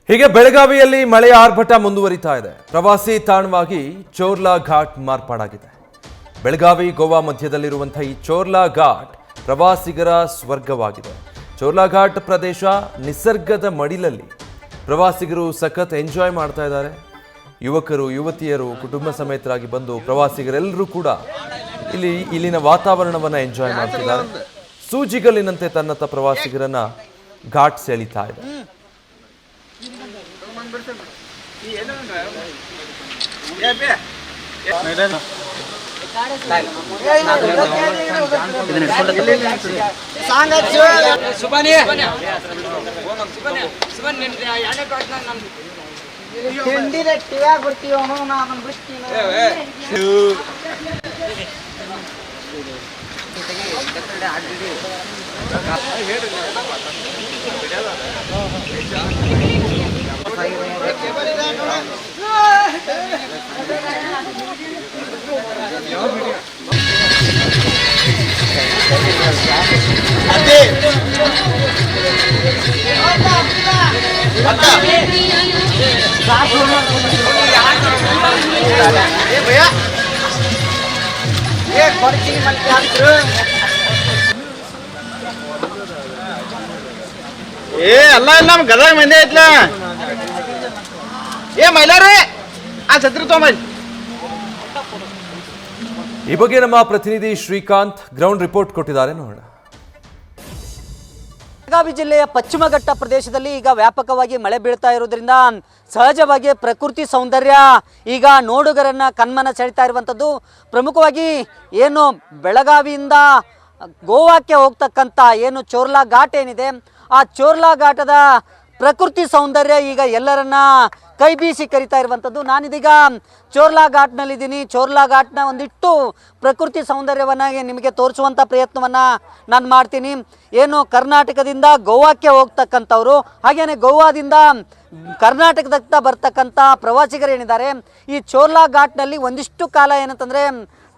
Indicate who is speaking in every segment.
Speaker 1: ಹೀಗೆ ಬೆಳಗಾವಿಯಲ್ಲಿ ಮಳೆಯ ಆರ್ಭಟ ಮುಂದುವರಿತಾ ಇದೆ. ಪ್ರವಾಸಿ ತಾಣವಾಗಿ ಚೋರ್ಲಾ ಘಾಟ್ ಮಾರ್ಪಾಡಾಗಿದೆ. ಬೆಳಗಾವಿ ಗೋವಾ ಮಧ್ಯದಲ್ಲಿರುವಂತಹ ಈ ಚೋರ್ಲಾ ಘಾಟ್ ಪ್ರವಾಸಿಗರ ಸ್ವರ್ಗವಾಗಿದೆ. ಚೋರ್ಲಾ ಘಾಟ್ ಪ್ರದೇಶ ನಿಸರ್ಗದ ಮಡಿಲಲ್ಲಿ ಪ್ರವಾಸಿಗರು ಸಖತ್ ಎಂಜಾಯ್ ಮಾಡ್ತಾ ಇದ್ದಾರೆ. ಯುವಕರು ಯುವತಿಯರು ಕುಟುಂಬ ಸಮೇತರಾಗಿ ಬಂದು ಪ್ರವಾಸಿಗರೆಲ್ಲರೂ ಕೂಡ ಇಲ್ಲಿನ ವಾತಾವರಣವನ್ನ ಎಂಜಾಯ್ ಮಾಡ್ತಿದ್ದಾರೆ. ಸೂಜಿಗಲ್ಲಿನಂತೆ ತನ್ನತ್ತ ಪ್ರವಾಸಿಗರನ್ನ ಘಾಟ್ ಸೆಳೀತಾ ಇದೆ.
Speaker 2: ಅಲ್ಲ ನಮ್ ಗದಗ ಮಂದಿ ಐತ್ಲ ಮೈಲಾರೇ ಆ ಛತ್ರಿ ತಗೊಂಬ.
Speaker 1: ಈ ಬಗ್ಗೆ ನಮ್ಮ ಪ್ರತಿನಿಧಿ ಶ್ರೀಕಾಂತ್ ಗ್ರೌಂಡ್ ರಿಪೋರ್ಟ್ ಕೊಟ್ಟಿದ್ದಾರೆ, ನೋಡೋಣ.
Speaker 3: ಬೆಳಗಾವಿ ಜಿಲ್ಲೆಯ ಪಶ್ಚಿಮ ಘಟ್ಟ ಪ್ರದೇಶದಲ್ಲಿ ಈಗ ವ್ಯಾಪಕವಾಗಿ ಮಳೆ ಬೀಳ್ತಾ ಇರೋದ್ರಿಂದ ಸಹಜವಾಗಿ ಪ್ರಕೃತಿ ಸೌಂದರ್ಯ ಈಗ ನೋಡುಗರನ್ನ ಕಣ್ಮನ ಸೆಳೀತಾ ಇರುವಂಥದ್ದು. ಪ್ರಮುಖವಾಗಿ ಏನು ಬೆಳಗಾವಿಯಿಂದ ಗೋವಾಕ್ಕೆ ಹೋಗ್ತಕ್ಕಂಥ ಏನು ಚೋರ್ಲಾ ಘಾಟ್ ಏನಿದೆ, ಆ ಚೋರ್ಲಾ ಘಾಟದ ಪ್ರಕೃತಿ ಸೌಂದರ್ಯ ಈಗ ಎಲ್ಲರನ್ನ ಕೈ ಬೀಸಿ ಕರಿತಾ ಇರುವಂಥದ್ದು. ನಾನಿದೀಗ ಚೋರ್ಲಾ ಘಾಟ್ನಲ್ಲಿದ್ದೀನಿ. ಚೋರ್ಲಾ ಘಾಟ್ನ ಒಂದಿಷ್ಟು ಪ್ರಕೃತಿ ಸೌಂದರ್ಯವನ್ನು ನಿಮಗೆ ತೋರಿಸುವಂಥ ಪ್ರಯತ್ನವನ್ನು ನಾನು ಮಾಡ್ತೀನಿ. ಏನು ಕರ್ನಾಟಕದಿಂದ ಗೋವಾಕ್ಕೆ ಹೋಗ್ತಕ್ಕಂಥವ್ರು, ಹಾಗೆಯೇ ಗೋವಾದಿಂದ ಕರ್ನಾಟಕದತ್ತ ಬರ್ತಕ್ಕಂಥ ಪ್ರವಾಸಿಗರೇನಿದ್ದಾರೆ, ಈ ಚೋರ್ಲಾ ಘಾಟ್ನಲ್ಲಿ ಒಂದಿಷ್ಟು ಕಾಲ ಏನಂತಂದರೆ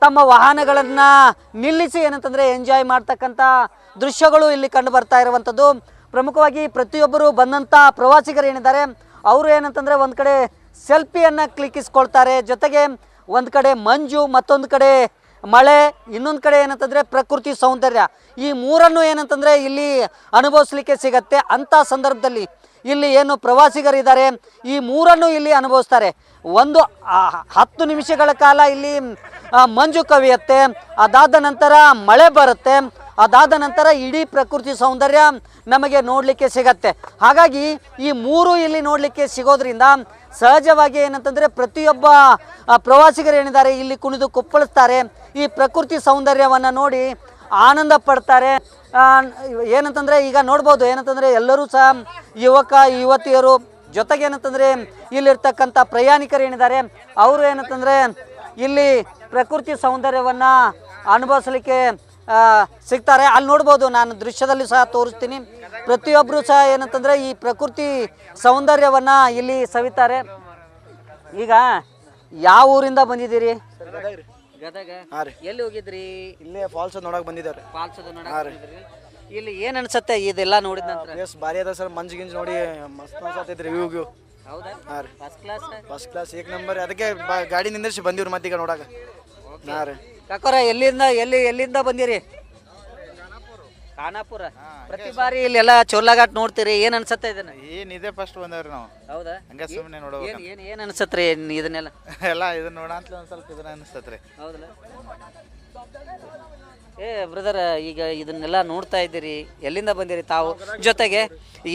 Speaker 3: ತಮ್ಮ ವಾಹನಗಳನ್ನು ನಿಲ್ಲಿಸಿ ಏನಂತಂದರೆ ಎಂಜಾಯ್ ಮಾಡ್ತಕ್ಕಂಥ ದೃಶ್ಯಗಳು ಇಲ್ಲಿ ಕಂಡು ಬರ್ತಾ ಇರುವಂಥದ್ದು. ಪ್ರಮುಖವಾಗಿ ಪ್ರತಿಯೊಬ್ಬರು ಬಂದಂಥ ಪ್ರವಾಸಿಗರೇನಿದ್ದಾರೆ ಅವರು ಏನಂತಂದರೆ ಒಂದು ಕಡೆ ಸೆಲ್ಫಿಯನ್ನು ಕ್ಲಿಕ್ಕಿಸ್ಕೊಳ್ತಾರೆ. ಜೊತೆಗೆ ಒಂದು ಕಡೆ ಮಂಜು, ಮತ್ತೊಂದು ಕಡೆ ಮಳೆ, ಇನ್ನೊಂದು ಕಡೆ ಏನಂತಂದರೆ ಪ್ರಕೃತಿ ಸೌಂದರ್ಯ, ಈ ಮೂರನ್ನು ಏನಂತಂದರೆ ಇಲ್ಲಿ ಅನುಭವಿಸ್ಲಿಕ್ಕೆ ಸಿಗತ್ತೆ. ಅಂಥ ಸಂದರ್ಭದಲ್ಲಿ ಇಲ್ಲಿ ಏನು ಪ್ರವಾಸಿಗರಿದ್ದಾರೆ ಈ ಮೂರನ್ನು ಇಲ್ಲಿ ಅನುಭವಿಸ್ತಾರೆ. ಒಂದು 10 ನಿಮಿಷಗಳ ಕಾಲ ಇಲ್ಲಿ ಮಂಜು ಕವಿಯುತ್ತೆ, ಅದಾದ ನಂತರ ಮಳೆ ಬರುತ್ತೆ, ಅದಾದ ನಂತರ ಇಡೀ ಪ್ರಕೃತಿ ಸೌಂದರ್ಯ ನಮಗೆ ನೋಡಲಿಕ್ಕೆ ಸಿಗತ್ತೆ. ಹಾಗಾಗಿ ಈ ಮೂರು ಇಲ್ಲಿ ನೋಡಲಿಕ್ಕೆ ಸಿಗೋದ್ರಿಂದ ಸಹಜವಾಗಿ ಏನಂತಂದರೆ ಪ್ರತಿಯೊಬ್ಬ ಪ್ರವಾಸಿಗರು ಏನಿದ್ದಾರೆ ಇಲ್ಲಿ ಕುಣಿದು ಕುಪ್ಪಳಿಸ್ತಾರೆ, ಈ ಪ್ರಕೃತಿ ಸೌಂದರ್ಯವನ್ನು ನೋಡಿ ಆನಂದ ಪಡ್ತಾರೆ. ಏನಂತಂದರೆ ಈಗ ನೋಡ್ಬೋದು ಏನಂತಂದರೆ ಎಲ್ಲರೂ ಸಹ ಯುವಕ ಯುವತಿಯರು, ಜೊತೆಗೆ ಏನಂತಂದರೆ ಇಲ್ಲಿರ್ತಕ್ಕಂಥ ಪ್ರಯಾಣಿಕರು ಏನಿದ್ದಾರೆ ಅವರು ಏನಂತಂದರೆ ಇಲ್ಲಿ ಪ್ರಕೃತಿ ಸೌಂದರ್ಯವನ್ನು ಅನುಭವಿಸಲಿಕ್ಕೆ ಸಿಗ್ತಾರೆ. ಅಲ್ಲಿ ನೋಡ್ಬೋದು, ನಾನು ದೃಶ್ಯದಲ್ಲಿ ಸಹ ತೋರಿಸ್ತೀನಿ. ಪ್ರತಿಯೊಬ್ಬರು ಸಹ ಏನಂತಂದರೆ ಈ ಪ್ರಕೃತಿ ಸೌಂದರ್ಯವನ್ನು ಇಲ್ಲಿ ಸವಿತಾರೆ. ಈಗ ಯಾವ ಊರಿಂದ ಬಂದಿದ್ದೀರಿ? ಗದಗ. ಎಲ್ಲಿ ಹೋಗಿದ್ರಿ?
Speaker 2: ಇಲ್ಲೇ ಫಾಲ್ಸ್ ನೋಡಕ್ ಬಂದಿದ್ದಾರೆ.
Speaker 3: ಫಾಲ್ಸ್ ಇಲ್ಲಿ ಏನ್ ಅನ್ಸತ್ತೆ ಇದೆಲ್ಲ ನೋಡಿದ ನಂತರ?
Speaker 2: ಭಾರಿ ಅದ ಸರ್, ಮಂಜು ಗಿಂಜ್ ನೋಡಿ ಮಸ್ತ್ ಅನ್ಸತೈತ್ರಿ. ವ್ಯೂ
Speaker 3: ಹೌದಾ? ಫಸ್ಟ್ ಕ್ಲಾಸ್
Speaker 2: ಏಕ್ ನಂಬರ್. ಅದಕ್ಕೆ ಗಾಡಿ ನಿಂದಿರ್ಸಿ ಬಂದಿವ್ರಿ ಮತ್ತೀಗ ನೋಡಾಕ.
Speaker 3: ಕಾಕೋರ ಎಲ್ಲಿಂದ ಬಂದಿರಿ? ಖಾನಾಪುರ. ಪ್ರತಿ ಬಾರಿ ಇಲ್ಲೆಲ್ಲ ಚೋರ್ಲಾ ಘಾಟ್ ನೋಡ್ತೀರಿ, ಏನ್ ಅನ್ಸತ್ತೆ ಇದನ್ನ?
Speaker 4: ಏನಿದೆ ಫಸ್ಟ್ ಬಂದವ್ರಿ ನಾವು.
Speaker 3: ಹೌದಾ?
Speaker 4: ಹಂಗ ಸುಮ್ಮನೆ ನೋಡ್ಬೇಕು.
Speaker 3: ಏನ್ ಅನ್ಸತ್ರಿ ಇದನ್ನೆಲ್ಲ?
Speaker 4: ಎಲ್ಲ ಇದನ್ನ ನೋಡ ಅಂತ ಒಂದ್ ಸ್ವಲ್ಪ ಇದನ್ನ ಅನ್ಸತ್ರಿ.
Speaker 3: ಹೌದಲ್ಲ? ಬ್ರದರ್, ಈಗ ಇದನ್ನೆಲ್ಲ ನೋಡ್ತಾ ಇದ್ದೀರಿ, ಎಲ್ಲಿಂದ ಬಂದಿರಿ ತಾವು? ಜೊತೆಗೆ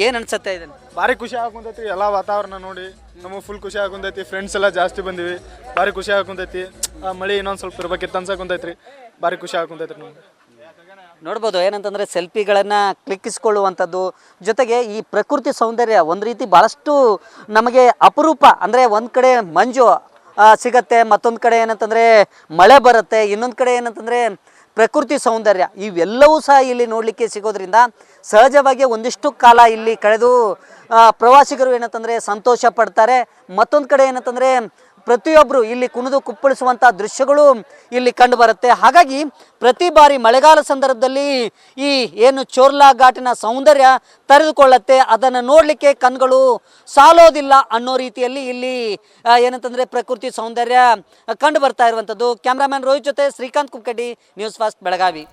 Speaker 3: ಏನ್ ಅನ್ಸತ್ತೆ ಇದನ್ನ?
Speaker 5: ಭಾರಿ ಖುಷಿ ಆಗುಂತೈತಿ. ಎಲ್ಲ ವಾತಾವರಣ ನೋಡಿ ನಮಗೆ ಫುಲ್ ಖುಷಿ ಆಗುಂತೈತಿ. ಫ್ರೆಂಡ್ಸ್ ಎಲ್ಲ ಜಾಸ್ತಿ ಬಂದಿವಿ, ಭಾರಿ ಖುಷಿ ಆಗುಂತೈತಿ. ಮಳೆ ಇನ್ನೊಂದು ಸ್ವಲ್ಪ ಇರ್ಬೇಕಿತ್ತು ಅನ್ಸಕುಂತೈತ್ರಿ. ಭಾರಿ ಖುಷಿ ಆಗುಂತೈತ್ರಿ. ನಮ್ಗೆ
Speaker 3: ನೋಡ್ಬೋದು ಏನಂತಂದರೆ ಸೆಲ್ಫಿಗಳನ್ನು ಕ್ಲಿಕ್ಕಿಸ್ಕೊಳ್ಳುವಂಥದ್ದು, ಜೊತೆಗೆ ಈ ಪ್ರಕೃತಿ ಸೌಂದರ್ಯ ಒಂದು ರೀತಿ ಭಾಳಷ್ಟು ನಮಗೆ ಅಪರೂಪ. ಅಂದರೆ ಒಂದು ಕಡೆ ಮಂಜು ಸಿಗತ್ತೆ, ಮತ್ತೊಂದು ಕಡೆ ಏನಂತಂದರೆ ಮಳೆ ಬರುತ್ತೆ, ಇನ್ನೊಂದು ಕಡೆ ಏನಂತಂದರೆ ಪ್ರಕೃತಿ ಸೌಂದರ್ಯ, ಇವೆಲ್ಲವೂ ಸಹ ಇಲ್ಲಿ ನೋಡಲಿಕ್ಕೆ ಸಿಗೋದ್ರಿಂದ ಸಹಜವಾಗಿ ಒಂದಿಷ್ಟು ಕಾಲ ಇಲ್ಲಿ ಕಳೆದು ಪ್ರವಾಸಿಗರು ಏನಂತಂದರೆ ಸಂತೋಷ ಪಡ್ತಾರೆ. ಮತ್ತೊಂದು ಕಡೆ ಏನಂತಂದರೆ ಪ್ರತಿಯೊಬ್ಬರು ಇಲ್ಲಿ ಕುಣಿದು ಕುಪ್ಪಳಿಸುವಂಥ ದೃಶ್ಯಗಳು ಇಲ್ಲಿ ಕಂಡು ಬರುತ್ತೆ. ಹಾಗಾಗಿ ಪ್ರತಿ ಬಾರಿ ಮಳೆಗಾಲ ಸಂದರ್ಭದಲ್ಲಿ ಈ ಏನು ಚೋರ್ಲಾ ಘಾಟಿನ ಸೌಂದರ್ಯ ತೆರೆದುಕೊಳ್ಳುತ್ತೆ. ಅದನ್ನು ನೋಡಲಿಕ್ಕೆ ಕಣ್ಗಳು ಸಾಲೋದಿಲ್ಲ ಅನ್ನೋ ರೀತಿಯಲ್ಲಿ ಇಲ್ಲಿ ಏನಂತಂದರೆ ಪ್ರಕೃತಿ ಸೌಂದರ್ಯ ಕಂಡು ಬರ್ತಾ ಇರುವಂಥದ್ದು. ಕ್ಯಾಮ್ರಾಮನ್ ರೋಹಿತ್ ಜೊತೆ ಶ್ರೀಕಾಂತ್ ಕುಕ್ಕಡ್ಡಿ, ನ್ಯೂಸ್ ಫಾಸ್ಟ್ ಬೆಳಗಾವಿ.